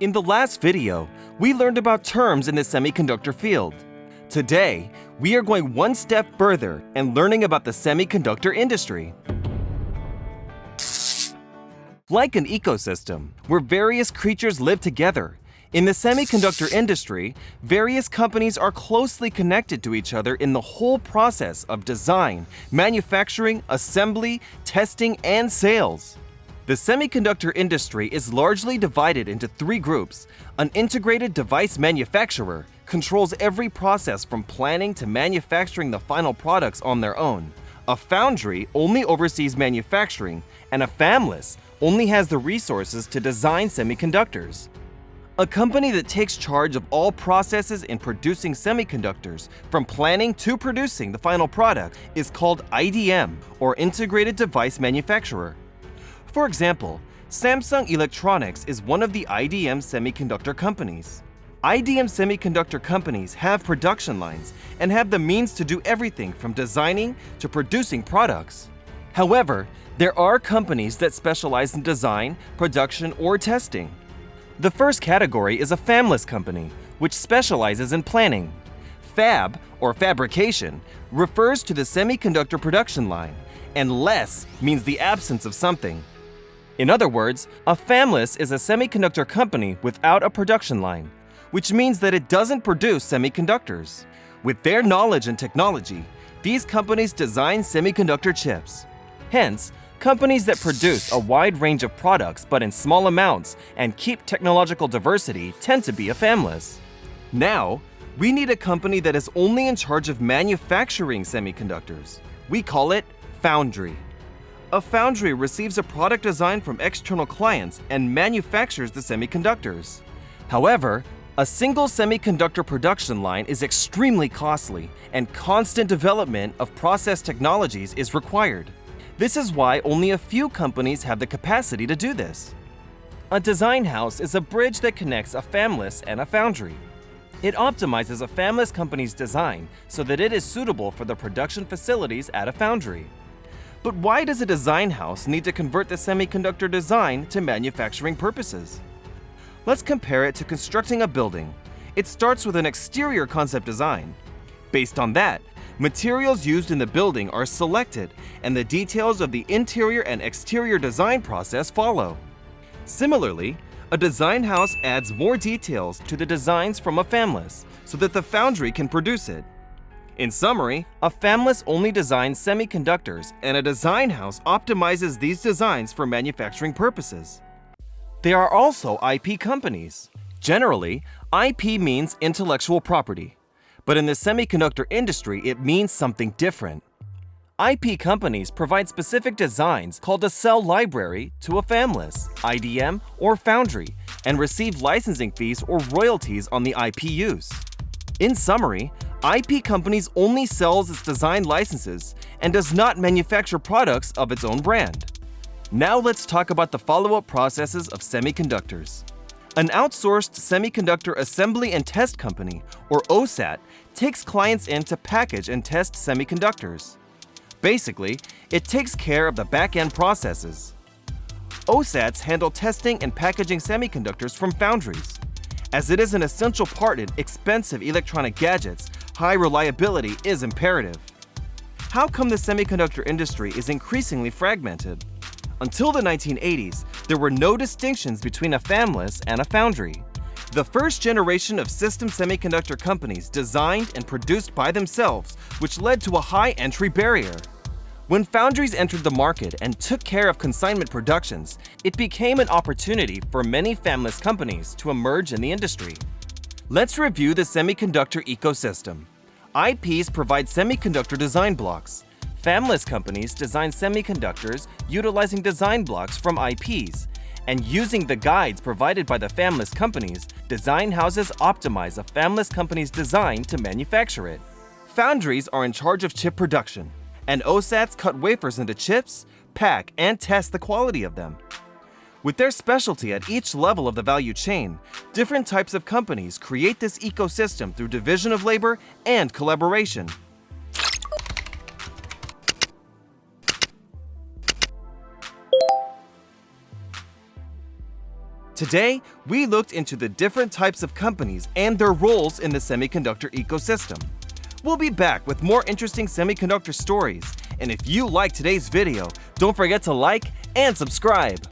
In the last video, we learned about terms in the semiconductor field. Today, we are going one step further and learning about the semiconductor industry. Like an ecosystem, where various creatures live together, in the semiconductor industry, various companies are closely connected to each other in the whole process of design, manufacturing, assembly, testing, and sales. The semiconductor industry is largely divided into three groups. An integrated device manufacturer controls every process from planning to manufacturing the final products on their own. A foundry only oversees manufacturing, and a fabless only has the resources to design semiconductors. A company that takes charge of all processes in producing semiconductors, from planning to producing the final product, is called IDM, or Integrated Device Manufacturer. For example, Samsung Electronics is one of the IDM semiconductor companies. IDM semiconductor companies have production lines and have the means to do everything from designing to producing products. However, there are companies that specialize in design, production, or testing. The first category is a fabless company, which specializes in planning. Fab, or fabrication, refers to the semiconductor production line, and less means the absence of something. In other words, a fabless is a semiconductor company without a production line, which means that it doesn't produce semiconductors. With their knowledge and technology, these companies design semiconductor chips. Hence, companies that produce a wide range of products but in small amounts and keep technological diversity tend to be a fabless. Now, we need a company that is only in charge of manufacturing semiconductors. We call it Foundry. A foundry receives a product design from external clients and manufactures the semiconductors. However, a single semiconductor production line is extremely costly, and constant development of process technologies is required. This is why only a few companies have the capacity to do this. A design house is a bridge that connects a fabless and a foundry. It optimizes a fabless company's design so that it is suitable for the production facilities at a foundry. But why does a design house need to convert the semiconductor design to manufacturing purposes? Let's compare it to constructing a building. It starts with an exterior concept design. Based on that, materials used in the building are selected, and the details of the interior and exterior design process follow. Similarly, a design house adds more details to the designs from a fabless so that the foundry can produce it. In summary, a fabless only designs semiconductors, and a design house optimizes these designs for manufacturing purposes. There are also IP companies. Generally, IP means intellectual property, but in the semiconductor industry, it means something different. IP companies provide specific designs called a cell library to a fabless, IDM, or foundry, and receive licensing fees or royalties on the IP use. In summary, IP companies only sells its design licenses and does not manufacture products of its own brand. Now let's talk about the follow-up processes of semiconductors. An outsourced semiconductor assembly and test company, or OSAT, takes clients in to package and test semiconductors. Basically, it takes care of the back-end processes. OSATs handle testing and packaging semiconductors from foundries. As it is an essential part in expensive electronic gadgets, high reliability is imperative. How come the semiconductor industry is increasingly fragmented? Until the 1980s, there were no distinctions between a fabless and a foundry. The first generation of system semiconductor companies designed and produced by themselves, which led to a high entry barrier. When foundries entered the market and took care of consignment productions, it became an opportunity for many fabless companies to emerge in the industry. Let's review the semiconductor ecosystem. IPs provide semiconductor design blocks. Fabless companies design semiconductors utilizing design blocks from IPs, and using the guides provided by the fabless companies, design houses optimize a fabless company's design to manufacture it. Foundries are in charge of chip production, and OSATs cut wafers into chips, pack, and test the quality of them. With their specialty at each level of the value chain, different types of companies create this ecosystem through division of labor and collaboration. Today, we looked into the different types of companies and their roles in the semiconductor ecosystem. We'll be back with more interesting semiconductor stories, and if you liked today's video, don't forget to like and subscribe.